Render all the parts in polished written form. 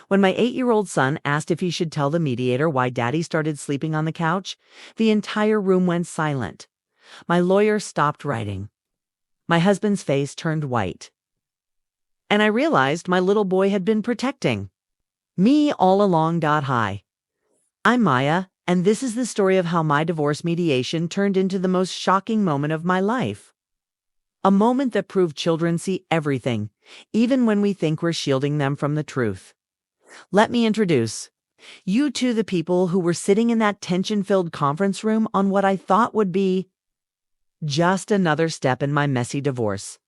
When my 8-year-old son asked if he should tell the mediator why Daddy started sleeping on the couch, the entire room went silent. My lawyer stopped writing. My husband's face turned white. And I realized my little boy had been protecting me all along. Hi. I'm Maya, and this is the story of how my divorce mediation turned into the most shocking moment of my life. A moment that proved children see everything, even when we think we're shielding them from the truth. Let me introduce you to the people who were sitting in that tension-filled conference room on what I thought would be just another step in my messy divorce.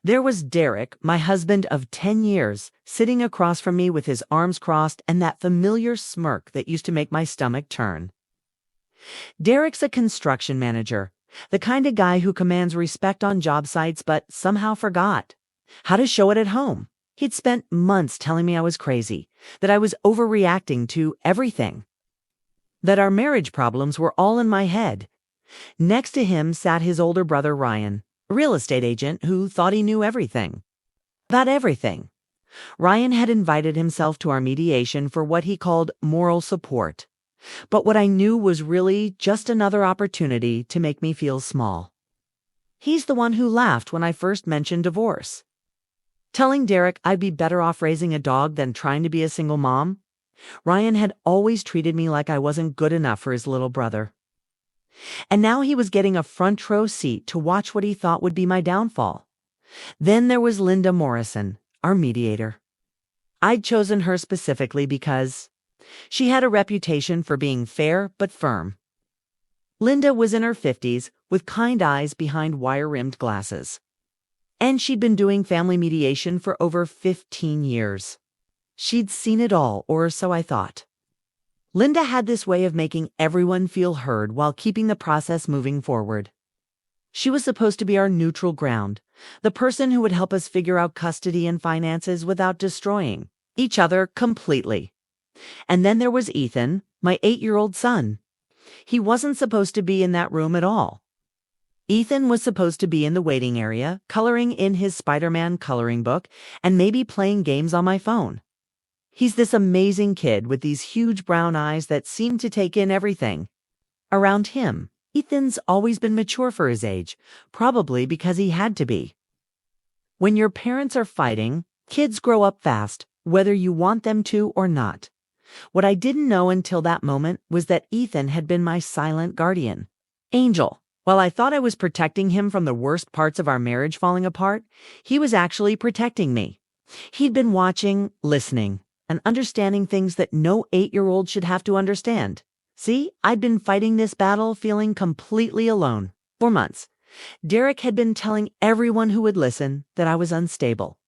There was Derek, my husband of 10 years, sitting across from me with his arms crossed and that familiar smirk that used to make my stomach turn. Derek's a construction manager, the kind of guy who commands respect on job sites but somehow forgot how to show it at home. He'd spent months telling me I was crazy, that I was overreacting to everything, that our marriage problems were all in my head. Next to him sat his older brother Ryan, a real estate agent who thought he knew everything about everything. Ryan had invited himself to our mediation for what he called moral support, but what I knew was really just another opportunity to make me feel small. He's the one who laughed when I first mentioned divorce, telling Derek I'd be better off raising a dog than trying to be a single mom. Ryan had always treated me like I wasn't good enough for his little brother. And now he was getting a front row seat to watch what he thought would be my downfall. Then there was Linda Morrison, our mediator. I'd chosen her specifically because she had a reputation for being fair but firm. Linda was in her 50s with kind eyes behind wire-rimmed glasses. And she'd been doing family mediation for over 15 years. She'd seen it all, or so I thought. Linda had this way of making everyone feel heard while keeping the process moving forward. She was supposed to be our neutral ground, the person who would help us figure out custody and finances without destroying each other completely. And then there was Ethan, my 8-year-old son. He wasn't supposed to be in that room at all. Ethan was supposed to be in the waiting area, coloring in his Spider-Man coloring book, and maybe playing games on my phone. He's this amazing kid with these huge brown eyes that seem to take in everything around him. Ethan's always been mature for his age, probably because he had to be. When your parents are fighting, kids grow up fast, whether you want them to or not. What I didn't know until that moment was that Ethan had been my silent guardian angel. While I thought I was protecting him from the worst parts of our marriage falling apart, he was actually protecting me. He'd been watching, listening, and understanding things that no 8-year-old should have to understand. See, I'd been fighting this battle feeling completely alone for months. Derek had been telling everyone who would listen that I was unstable,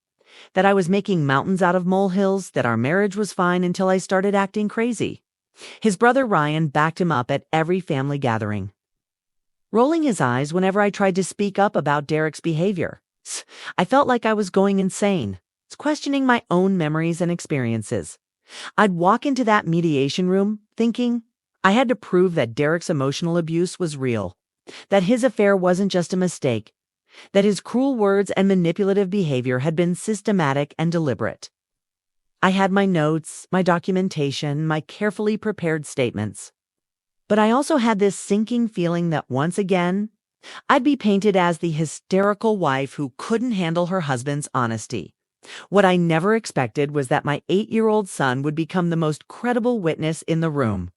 that I was making mountains out of molehills, that our marriage was fine until I started acting crazy. His brother Ryan backed him up at every family gathering, rolling his eyes whenever I tried to speak up about Derek's behavior. I felt like I was going insane, questioning my own memories and experiences. I'd walk into that mediation room thinking I had to prove that Derek's emotional abuse was real, that his affair wasn't just a mistake, that his cruel words and manipulative behavior had been systematic and deliberate. I had my notes, my documentation, my carefully prepared statements. But I also had this sinking feeling that once again, I'd be painted as the hysterical wife who couldn't handle her husband's honesty. What I never expected was that my 8-year-old son would become the most credible witness in the room.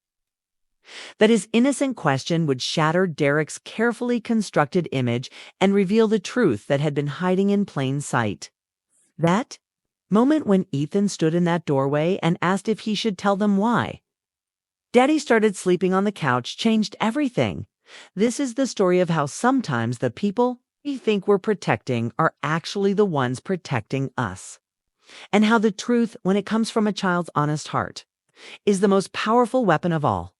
That his innocent question would shatter Derek's carefully constructed image and reveal the truth that had been hiding in plain sight. That moment when Ethan stood in that doorway and asked if he should tell them why Daddy started sleeping on the couch changed everything. This is the story of how sometimes the people we think we're protecting are actually the ones protecting us. And how the truth, when it comes from a child's honest heart, is the most powerful weapon of all.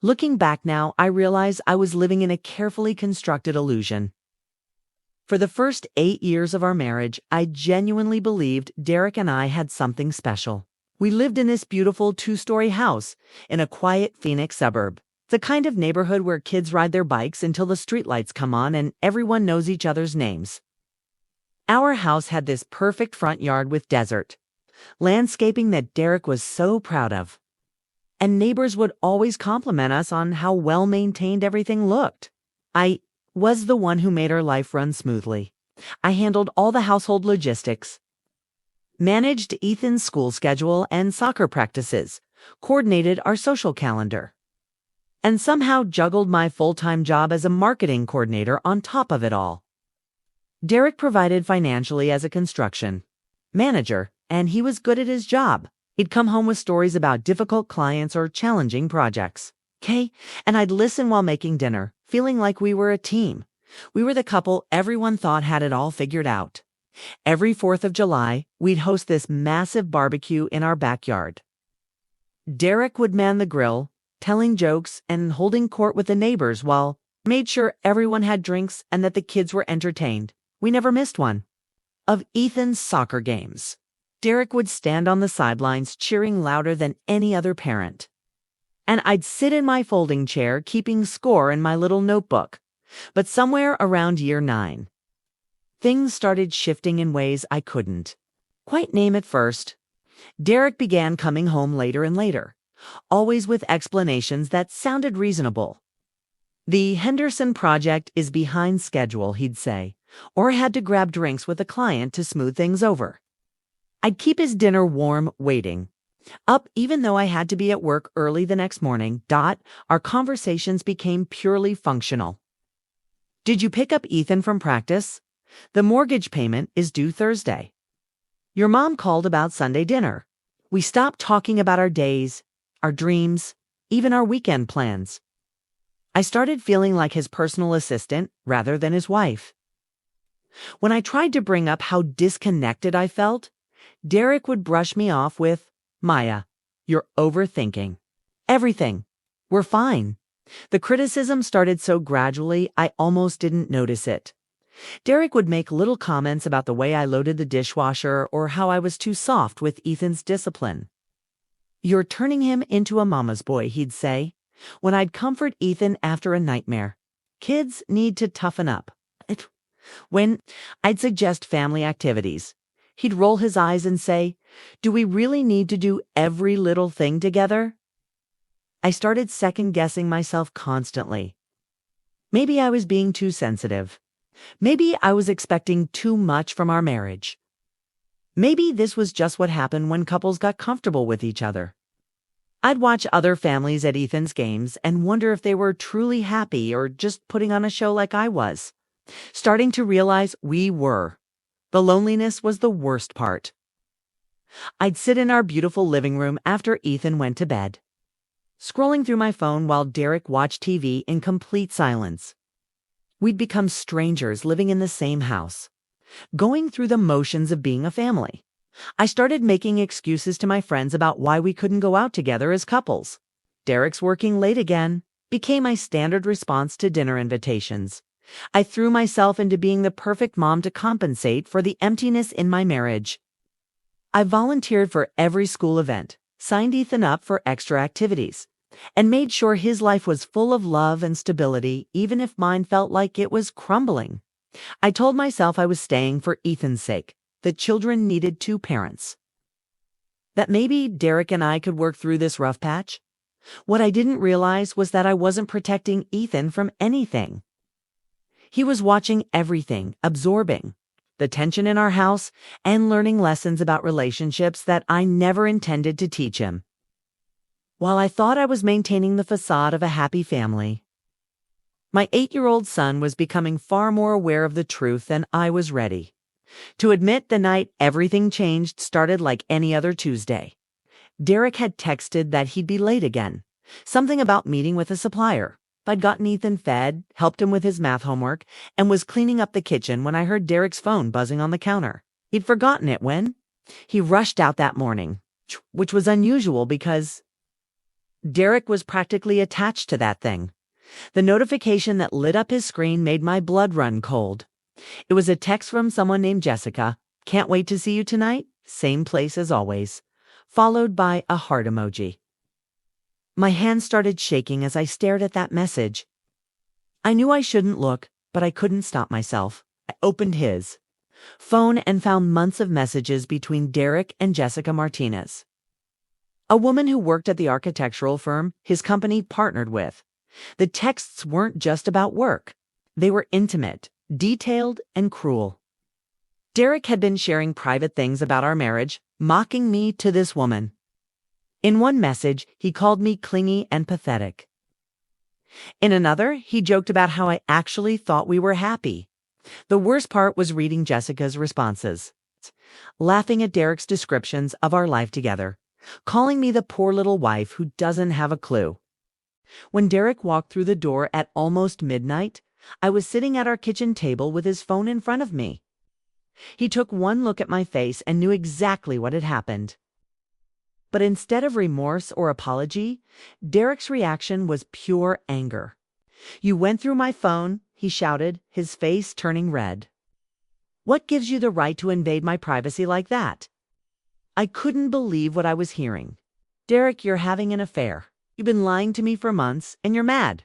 Looking back now, I realize I was living in a carefully constructed illusion. For the first 8 years of our marriage, I genuinely believed Derek and I had something special. We lived in this beautiful 2-story house in a quiet Phoenix suburb. The kind of neighborhood where kids ride their bikes until the streetlights come on and everyone knows each other's names. Our house had this perfect front yard with desert, landscaping that Derek was so proud of. And neighbors would always compliment us on how well maintained everything looked. I was the one who made our life run smoothly. I handled all the household logistics, managed Ethan's school schedule and soccer practices, coordinated our social calendar, and somehow juggled my full-time job as a marketing coordinator on top of it all. Derek provided financially as a construction manager, and he was good at his job. He'd come home with stories about difficult clients or challenging projects. And I'd listen while making dinner, feeling like we were a team. We were the couple everyone thought had it all figured out. Every 4th of July, we'd host this massive barbecue in our backyard. Derek would man the grill, telling jokes and holding court with the neighbors while made sure everyone had drinks and that the kids were entertained. We never missed one. Of Ethan's soccer games, Derek would stand on the sidelines cheering louder than any other parent. And I'd sit in my folding chair keeping score in my little notebook. But somewhere around year 9, things started shifting in ways I couldn't quite name at first. Derek began coming home later and later, always with explanations that sounded reasonable. The Henderson project is behind schedule, he'd say, or had to grab drinks with a client to smooth things over. I'd keep his dinner warm, waiting up even though I had to be at work early the next morning. Our conversations became purely functional. Did you pick up Ethan from practice? The mortgage payment is due Thursday. Your mom called about Sunday dinner. We stopped talking about our days, our dreams, even our weekend plans. I started feeling like his personal assistant rather than his wife. When I tried to bring up how disconnected I felt, Derek would brush me off with, "Maya, you're overthinking everything. We're fine." The criticism started so gradually I almost didn't notice it. Derek would make little comments about the way I loaded the dishwasher or how I was too soft with Ethan's discipline. "You're turning him into a mama's boy," he'd say, when I'd comfort Ethan after a nightmare. "Kids need to toughen up." When I'd suggest family activities, he'd roll his eyes and say, "Do we really need to do every little thing together?" I started second-guessing myself constantly. Maybe I was being too sensitive. Maybe I was expecting too much from our marriage. Maybe this was just what happened when couples got comfortable with each other. I'd watch other families at Ethan's games and wonder if they were truly happy or just putting on a show like I was. Starting to realize we were. The loneliness was the worst part. I'd sit in our beautiful living room after Ethan went to bed, scrolling through my phone while Derek watched TV in complete silence. We'd become strangers living in the same house, going through the motions of being a family. I started making excuses to my friends about why we couldn't go out together as couples. Derek's working late again became my standard response to dinner invitations. I threw myself into being the perfect mom to compensate for the emptiness in my marriage. I volunteered for every school event, signed Ethan up for extra activities, and made sure his life was full of love and stability, even if mine felt like it was crumbling. I told myself I was staying for Ethan's sake. The children needed 2 parents. That maybe Derek and I could work through this rough patch. What I didn't realize was that I wasn't protecting Ethan from anything. He was watching everything, absorbing the tension in our house and learning lessons about relationships that I never intended to teach him. While I thought I was maintaining the facade of a happy family, my 8-year-old son was becoming far more aware of the truth than I was ready to admit. The night everything changed started like any other Tuesday. Derek had texted that he'd be late again, something about meeting with a supplier. I'd gotten Ethan fed, helped him with his math homework, and was cleaning up the kitchen when I heard Derek's phone buzzing on the counter. He'd forgotten it when he rushed out that morning, which was unusual because Derek was practically attached to that thing. The notification that lit up his screen made my blood run cold. It was a text from someone named Jessica. "Can't wait to see you tonight. Same place as always," followed by a heart emoji. My hands started shaking as I stared at that message. I knew I shouldn't look, but I couldn't stop myself. I opened his. phone and found months of messages between Derek and Jessica Martinez, a woman who worked at the architectural firm his company partnered with. The texts weren't just about work. They were intimate, detailed, and cruel. Derek had been sharing private things about our marriage, mocking me to this woman. In one message, he called me clingy and pathetic. In another, he joked about how I actually thought we were happy. The worst part was reading Jessica's responses, laughing at Derek's descriptions of our life together, calling me the poor little wife who doesn't have a clue. When Derek walked through the door at almost midnight, I was sitting at our kitchen table with his phone in front of me. He took one look at my face and knew exactly what had happened. But instead of remorse or apology, Derek's reaction was pure anger. "You went through my phone," he shouted, his face turning red. "What gives you the right to invade my privacy like that?" I couldn't believe what I was hearing. "Derek, you're having an affair. You've been lying to me for months, and you're mad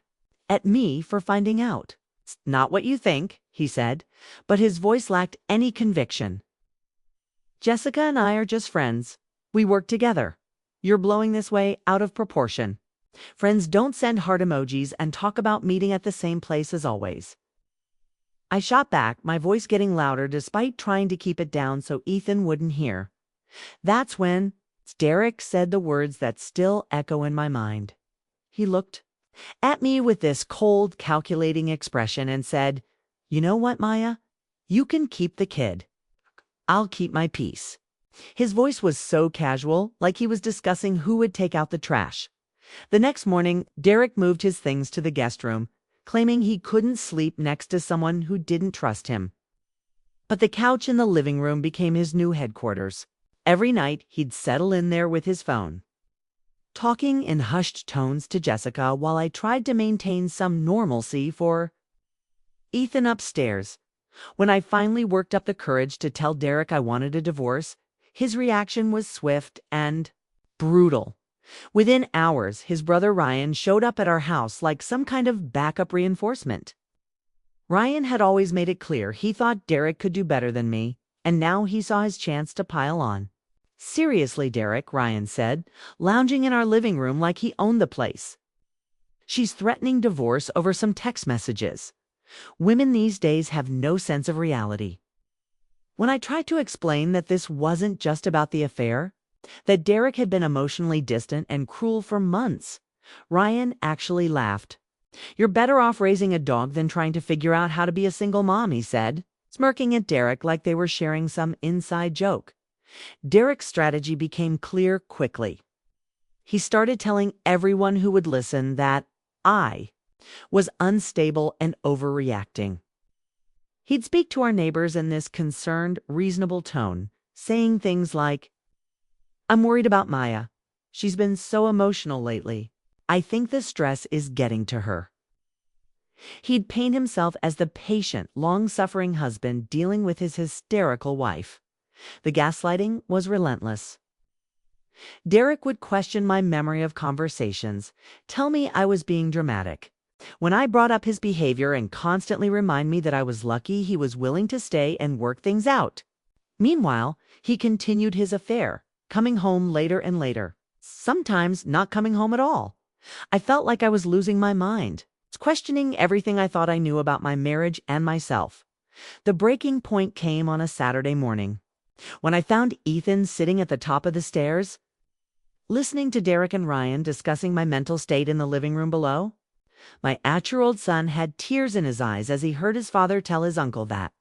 at me for finding out." "It's not what you think," he said, but his voice lacked any conviction. "Jessica and I are just friends. We work together. You're blowing this way out of proportion. Friends don't send heart emojis and talk about meeting at the same place as always." I shot back, my voice getting louder despite trying to keep it down so Ethan wouldn't hear. That's when Derek said the words that still echo in my mind. He looked at me with this cold, calculating expression and said, "You know what, Maya? You can keep the kid. I'll keep my peace." His voice was so casual, like he was discussing who would take out the trash. The next morning, Derek moved his things to the guest room, claiming he couldn't sleep next to someone who didn't trust him. But the couch in the living room became his new headquarters. Every night, he'd settle in there with his phone, talking in hushed tones to Jessica while I tried to maintain some normalcy for Ethan upstairs. When I finally worked up the courage to tell Derek I wanted a divorce, his reaction was swift and brutal. Within hours, his brother Ryan showed up at our house like some kind of backup reinforcement. Ryan had always made it clear he thought Derek could do better than me, and now he saw his chance to pile on. "Seriously, Derek," Ryan said, lounging in our living room like he owned the place. "She's threatening divorce over some text messages. Women these days have no sense of reality." When I tried to explain that this wasn't just about the affair, that Derek had been emotionally distant and cruel for months, Ryan actually laughed. "You're better off raising a dog than trying to figure out how to be a single mom," he said, smirking at Derek like they were sharing some inside joke. Derek's strategy became clear quickly. He started telling everyone who would listen that I was unstable and overreacting. He'd speak to our neighbors in this concerned, reasonable tone, saying things like, "I'm worried about Maya. She's been so emotional lately. I think the stress is getting to her." He'd paint himself as the patient, long-suffering husband dealing with his hysterical wife. The gaslighting was relentless. Derek would question my memory of conversations, tell me I was being dramatic. When I brought up his behavior and constantly remind me that I was lucky he was willing to stay and work things out. Meanwhile, he continued his affair, coming home later and later, sometimes not coming home at all. I felt like I was losing my mind, questioning everything I thought I knew about my marriage and myself. The breaking point came on a Saturday morning, when I found Ethan sitting at the top of the stairs, listening to Derek and Ryan discussing my mental state in the living room below. My 8-year-old son had tears in his eyes as he heard his father tell his uncle that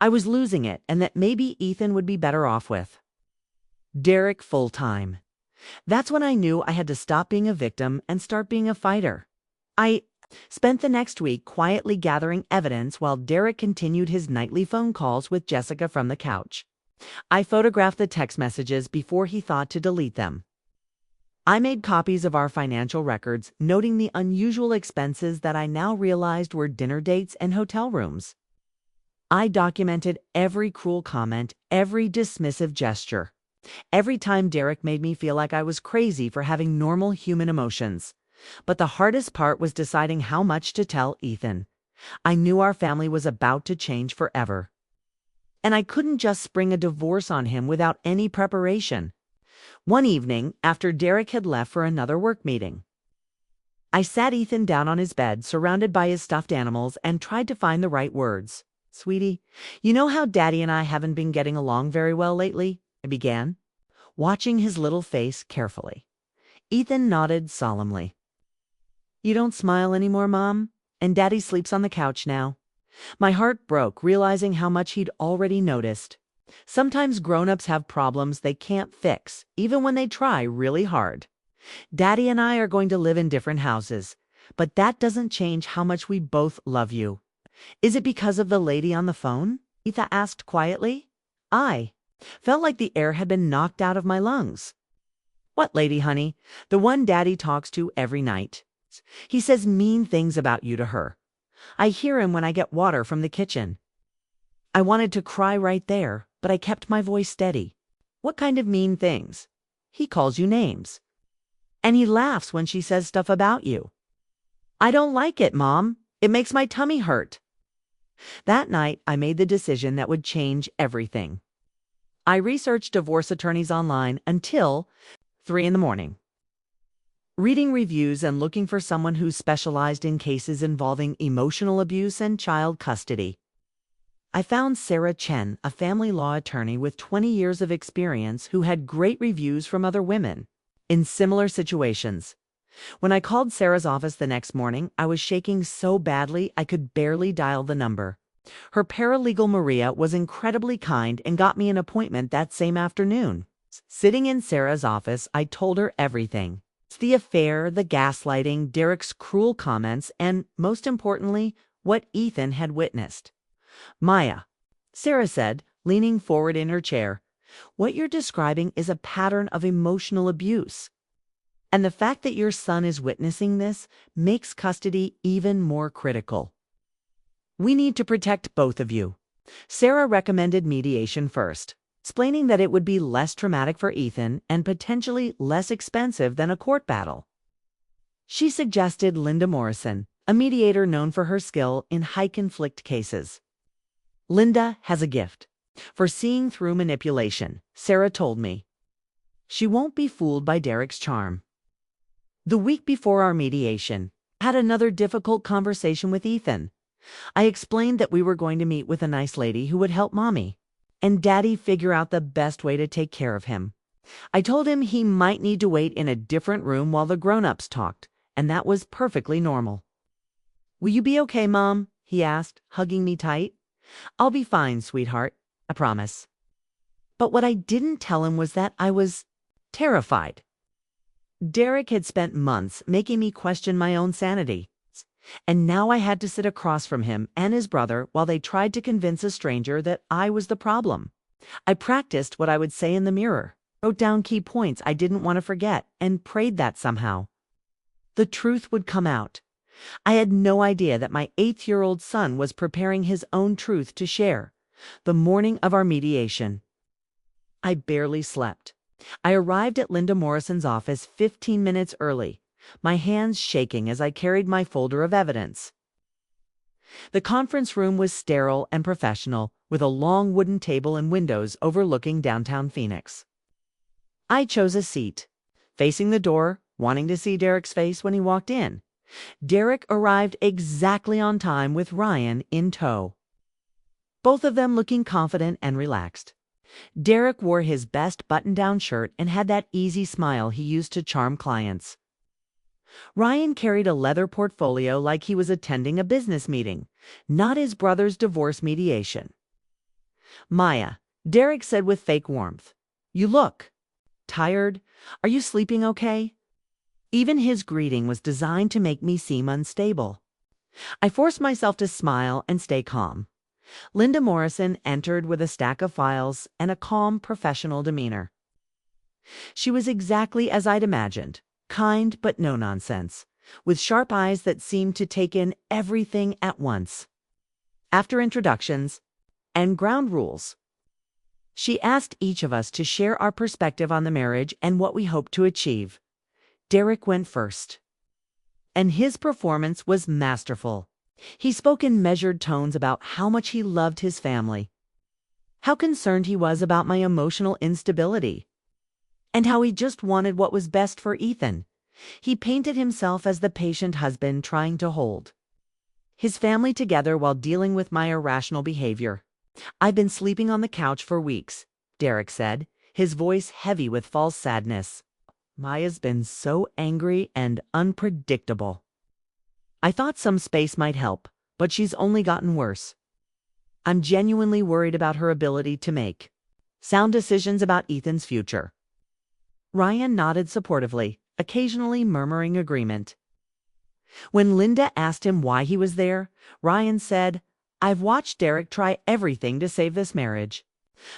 I was losing it and that maybe Ethan would be better off with Derek full-time. That's when I knew I had to stop being a victim and start being a fighter. I spent the next week quietly gathering evidence while Derek continued his nightly phone calls with Jessica from the couch. I photographed the text messages before he thought to delete them. I made copies of our financial records, noting the unusual expenses that I now realized were dinner dates and hotel rooms. I documented every cruel comment, every dismissive gesture. Every time Derek made me feel like I was crazy for having normal human emotions. But the hardest part was deciding how much to tell Ethan. I knew our family was about to change forever. and I couldn't just spring a divorce on him without any preparation. One evening, after Derek had left for another work meeting, I sat Ethan down on his bed, surrounded by his stuffed animals, and tried to find the right words. "Sweetie, you know how Daddy and I haven't been getting along very well lately?" I began, watching his little face carefully. Ethan nodded solemnly. "You don't smile anymore, Mom, and Daddy sleeps on the couch now." My heart broke, realizing how much he'd already noticed. Sometimes grown-ups have problems they can't fix, even when they try really hard. Daddy and I are going to live in different houses, but that doesn't change how much we both love you. "Is it because of the lady on the phone?" Ethan asked quietly. I felt like the air had been knocked out of my lungs. "What lady, honey?" "The one Daddy talks to every night. He says mean things about you to her. I hear him when I get water from the kitchen." I wanted to cry right there, but I kept my voice steady. "What kind of mean things?" "He calls you names. And he laughs when she says stuff about you." "I don't like it, Mom. It makes my tummy hurt." That night, I made the decision that would change everything. I researched divorce attorneys online until 3 in the morning, reading reviews and looking for someone who specialized in cases involving emotional abuse and child custody. I found Sarah Chen, a family law attorney with 20 years of experience who had great reviews from other women in similar situations. When I called Sarah's office the next morning, I was shaking so badly I could barely dial the number. Her paralegal Maria was incredibly kind and got me an appointment that same afternoon. Sitting in Sarah's office, I told her everything. The affair, the gaslighting, Derek's cruel comments, and, most importantly, what Ethan had witnessed. "Maya," Sarah said, leaning forward in her chair, "what you're describing is a pattern of emotional abuse. And the fact that your son is witnessing this makes custody even more critical. We need to protect both of you." Sarah recommended mediation first, explaining that it would be less traumatic for Ethan and potentially less expensive than a court battle. She suggested Linda Morrison, a mediator known for her skill in high-conflict cases. "Linda has a gift for seeing through manipulation," Sarah told me. "She won't be fooled by Derek's charm." The week before our mediation, I had another difficult conversation with Ethan. I explained that we were going to meet with a nice lady who would help Mommy and Daddy figure out the best way to take care of him. I told him he might need to wait in a different room while the grown-ups talked, and that was perfectly normal. "Will you be okay, Mom?" he asked, hugging me tight. "I'll be fine, sweetheart, I promise." But what I didn't tell him was that I was terrified. Derek had spent months making me question my own sanity, and now I had to sit across from him and his brother while they tried to convince a stranger that I was the problem. I practiced what I would say in the mirror, wrote down key points I didn't want to forget, and prayed that somehow the truth would come out. I had no idea that my 8-year-old son was preparing his own truth to share the morning of our mediation. I barely slept. I arrived at Linda Morrison's office 15 minutes early, my hands shaking as I carried my folder of evidence. The conference room was sterile and professional, with a long wooden table and windows overlooking downtown Phoenix. I chose a seat, facing the door, wanting to see Derek's face when he walked in. Derek arrived exactly on time with Ryan in tow, both of them looking confident and relaxed. Derek wore his best button-down shirt and had that easy smile he used to charm clients. Ryan carried a leather portfolio like he was attending a business meeting, not his brother's divorce mediation. "Maya," Derek said with fake warmth, "you look tired. Are you sleeping okay?" Even his greeting was designed to make me seem unstable. I forced myself to smile and stay calm. Linda Morrison entered with a stack of files and a calm, professional demeanor. She was exactly as I'd imagined, kind but no nonsense, with sharp eyes that seemed to take in everything at once. After introductions and ground rules, she asked each of us to share our perspective on the marriage and what we hoped to achieve. Derek went first, and his performance was masterful. He spoke in measured tones about how much he loved his family how concerned he was about my emotional instability, and how he just wanted what was best for Ethan. He painted himself as the patient husband trying to hold his family together while dealing with my irrational behavior. "I've been sleeping on the couch for weeks," Derek said, his voice heavy with false sadness. "Maya's been so angry and unpredictable. I thought some space might help, but she's only gotten worse. I'm genuinely worried about her ability to make sound decisions about Ethan's future." Ryan nodded supportively, occasionally murmuring agreement. When Linda asked him why he was there, Ryan said, "I've watched Derek try everything to save this marriage.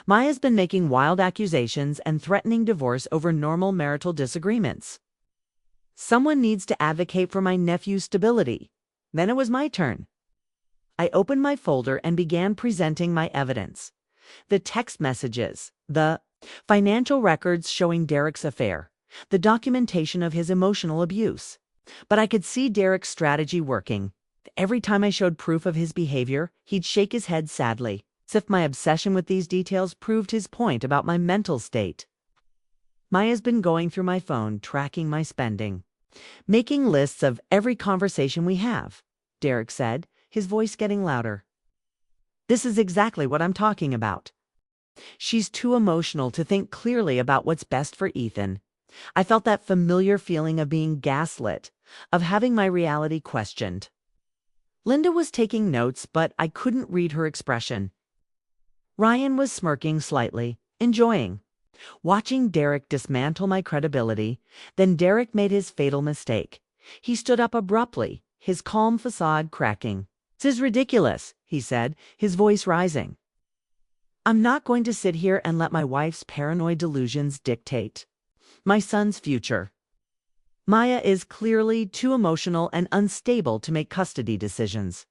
Maya's been making wild accusations and threatening divorce over normal marital disagreements. Someone needs to advocate for my nephew's stability." Then it was my turn. I opened my folder and began presenting my evidence. The text messages, the financial records showing Derek's affair, the documentation of his emotional abuse. But I could see Derek's strategy working. Every time I showed proof of his behavior, he'd shake his head sadly, as if my obsession with these details proved his point about my mental state. Maya's been going through my phone, tracking my spending, making lists of every conversation we have, Derek said, his voice getting louder. "This is exactly what I'm talking about. She's too emotional to think clearly about what's best for Ethan." I felt that familiar feeling of being gaslit, of having my reality questioned. Linda was taking notes, but I couldn't read her expression. Ryan was smirking slightly, enjoying watching Derek dismantle my credibility. Then Derek made his fatal mistake. He stood up abruptly, his calm facade cracking. "This is ridiculous," he said, his voice rising. "I'm not going to sit here and let my wife's paranoid delusions dictate my son's future. Maya is clearly too emotional and unstable to make custody decisions."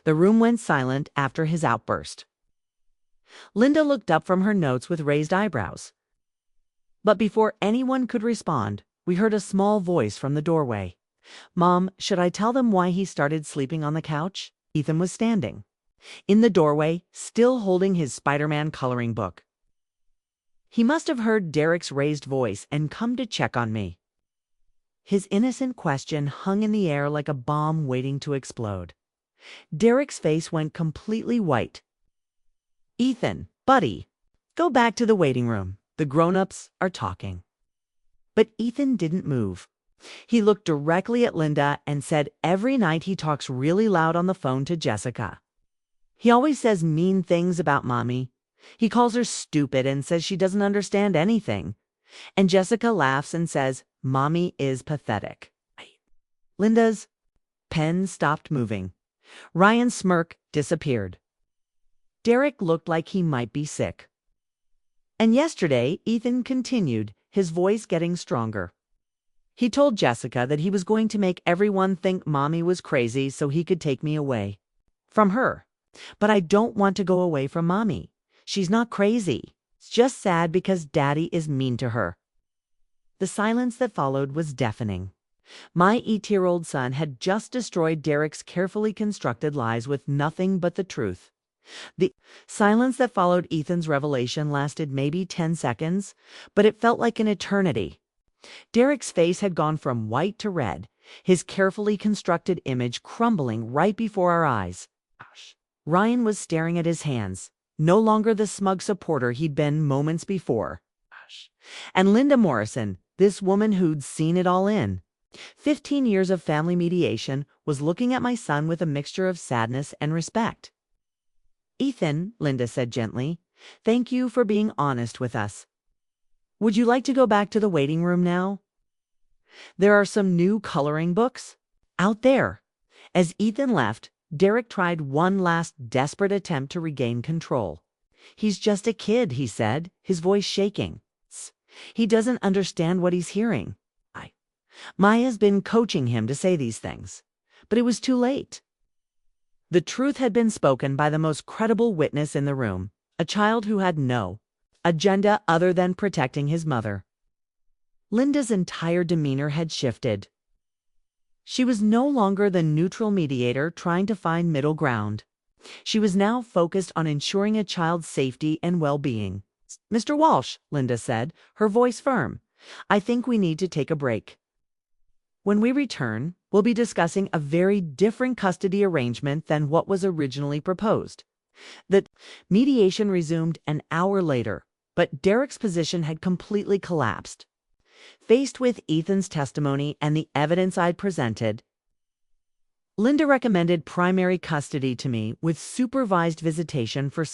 The room went silent after his outburst. Linda looked up from her notes with raised eyebrows. But before anyone could respond, we heard a small voice from the doorway. "Mom, should I tell them why he started sleeping on the couch?" Ethan was standing in the doorway, still holding his Spider-Man coloring book. He must have heard Derek's raised voice and come to check on me. His innocent question hung in the air like a bomb waiting to explode. Derek's face went completely white. "Ethan, buddy, go back to the waiting room. The grown-ups are talking." But Ethan didn't move. He looked directly at Linda and said every night he talks really loud on the phone to Jessica. He always says mean things about Mommy. He calls her stupid and says she doesn't understand anything. And Jessica laughs and says, "Mommy is pathetic." Linda's pen stopped moving. Ryan's smirk disappeared. Derek looked like he might be sick. And yesterday, Ethan continued, his voice getting stronger. He told Jessica that he was going to make everyone think Mommy was crazy so he could take me away from her. But I don't want to go away from Mommy. She's not crazy. It's just sad because Daddy is mean to her. The silence that followed was deafening. My 8-year-old son had just destroyed Derek's carefully constructed lies with nothing but the truth. The silence that followed Ethan's revelation lasted maybe 10 seconds, but it felt like an eternity. Derek's face had gone from white to red, his carefully constructed image crumbling right before our eyes. Ryan was staring at his hands, no longer the smug supporter he'd been moments before. And Linda Morrison, this woman who'd seen it all in 15 years of family mediation, was looking at my son with a mixture of sadness and respect. "Ethan," Linda said gently, "thank you for being honest with us. Would you like to go back to the waiting room now? There are some new coloring books out there." As Ethan left, Derek tried one last desperate attempt to regain control. "He's just a kid," he said, his voice shaking. "He doesn't understand what he's hearing." Maya's been coaching him to say these things, but it was too late. The truth had been spoken by the most credible witness in the room, a child who had no agenda other than protecting his mother. Linda's entire demeanor had shifted. She was no longer the neutral mediator trying to find middle ground. She was now focused on ensuring a child's safety and well-being. "Mr. Walsh," Linda said, her voice firm, "I think we need to take a break. When we return, we'll be discussing a very different custody arrangement than what was originally proposed." The mediation resumed an hour later, but Derek's position had completely collapsed. Faced with Ethan's testimony and the evidence I'd presented, Linda recommended primary custody to me with supervised visitation for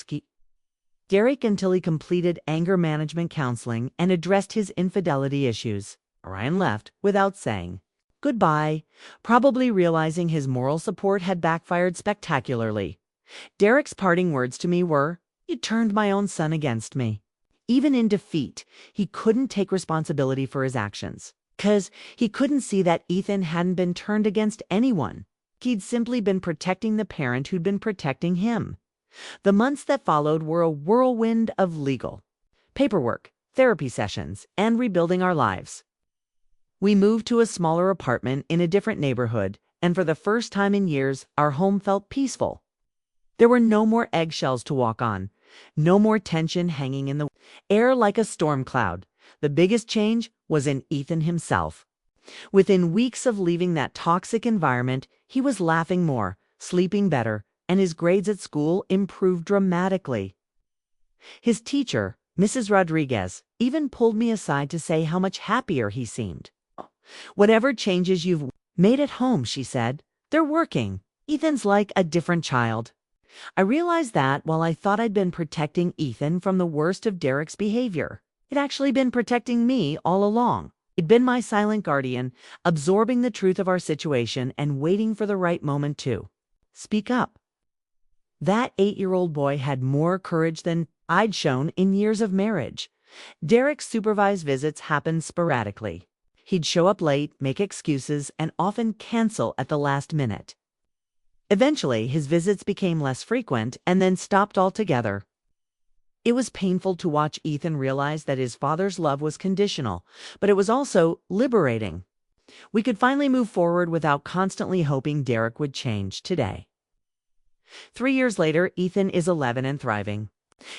Derek until he completed anger management counseling and addressed his infidelity issues. Ryan left without saying goodbye, probably realizing his moral support had backfired spectacularly. Derek's parting words to me were, "You turned my own son against me." Even in defeat, he couldn't take responsibility for his actions, 'cause he couldn't see that Ethan hadn't been turned against anyone. He'd simply been protecting the parent who'd been protecting him. The months that followed were a whirlwind of legal paperwork, therapy sessions, and rebuilding our lives. We moved to a smaller apartment in a different neighborhood, and for the first time in years, our home felt peaceful. There were no more eggshells to walk on, no more tension hanging in the air like a storm cloud. The biggest change was in Ethan himself. Within weeks of leaving that toxic environment, he was laughing more, sleeping better, and his grades at school improved dramatically. His teacher, Mrs. Rodriguez, even pulled me aside to say how much happier he seemed. "Whatever changes you've made at home," she said, "they're working. Ethan's like a different child." I realized that while I thought I'd been protecting Ethan from the worst of Derek's behavior, it'd actually been protecting me all along. It'd been my silent guardian, absorbing the truth of our situation and waiting for the right moment to speak up. That 8-year-old boy had more courage than I'd shown in years of marriage. Derek's supervised visits happened sporadically. He'd show up late, make excuses, and often cancel at the last minute. Eventually, his visits became less frequent and then stopped altogether. It was painful to watch Ethan realize that his father's love was conditional, but it was also liberating. We could finally move forward without constantly hoping Derek would change today. 3 years later, Ethan is 11 and thriving.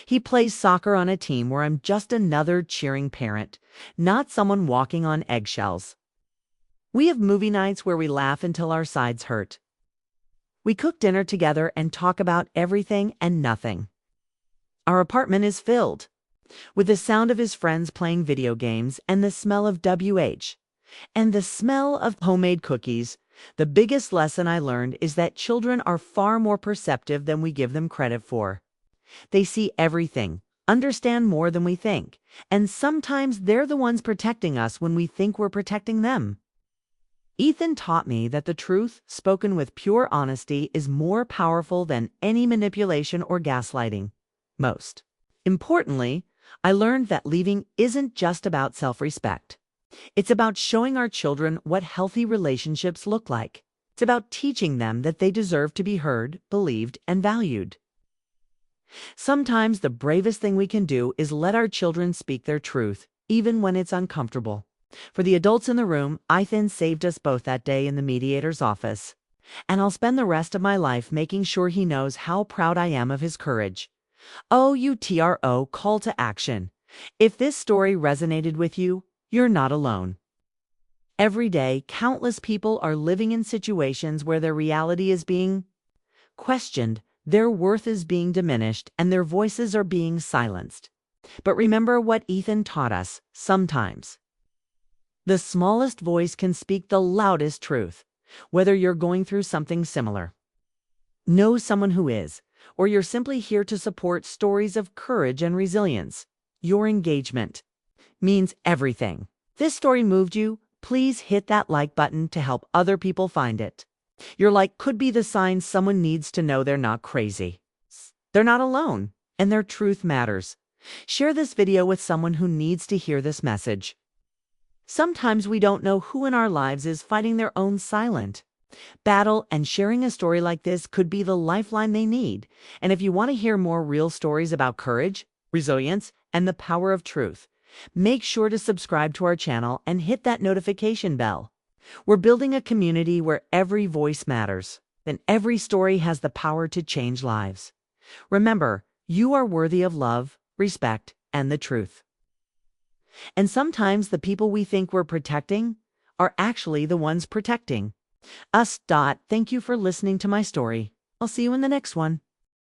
He plays soccer on a team where I'm just another cheering parent, not someone walking on eggshells. We have movie nights where we laugh until our sides hurt. We cook dinner together and talk about everything and nothing. Our apartment is filled with the sound of his friends playing video games and the smell of and the smell of homemade cookies. The biggest lesson I learned is that children are far more perceptive than we give them credit for. They see everything, understand more than we think, and sometimes they're the ones protecting us when we think we're protecting them. Ethan taught me that the truth, spoken with pure honesty, is more powerful than any manipulation or gaslighting. Most importantly, I learned that leaving isn't just about self-respect. It's about showing our children what healthy relationships look like. It's about teaching them that they deserve to be heard, believed, and valued. Sometimes the bravest thing we can do is let our children speak their truth, even when it's uncomfortable. For the adults in the room, Ethan saved us both that day in the mediator's office. And I'll spend the rest of my life making sure he knows how proud I am of his courage. OUTRO, call to action. If this story resonated with you, you're not alone. Every day, countless people are living in situations where their reality is being questioned, their worth is being diminished, and their voices are being silenced. But remember what Ethan taught us: sometimes the smallest voice can speak the loudest truth. Whether you're going through something similar, know someone who is, or you're simply here to support stories of courage and resilience, your engagement means everything. If this story moved you, please hit that like button to help other people find it. Your like could be the sign someone needs to know they're not crazy. They're not alone, and their truth matters. Share this video with someone who needs to hear this message. Sometimes we don't know who in our lives is fighting their own silent battle, and sharing a story like this could be the lifeline they need. And if you want to hear more real stories about courage, resilience, and the power of truth, make sure to subscribe to our channel and hit that notification bell. We're building a community where every voice matters. then every story has the power to change lives. Remember, you are worthy of love, respect, and the truth. And sometimes the people we think we're protecting are actually the ones protecting us. Thank you for listening to my story. I'll see you in the next one.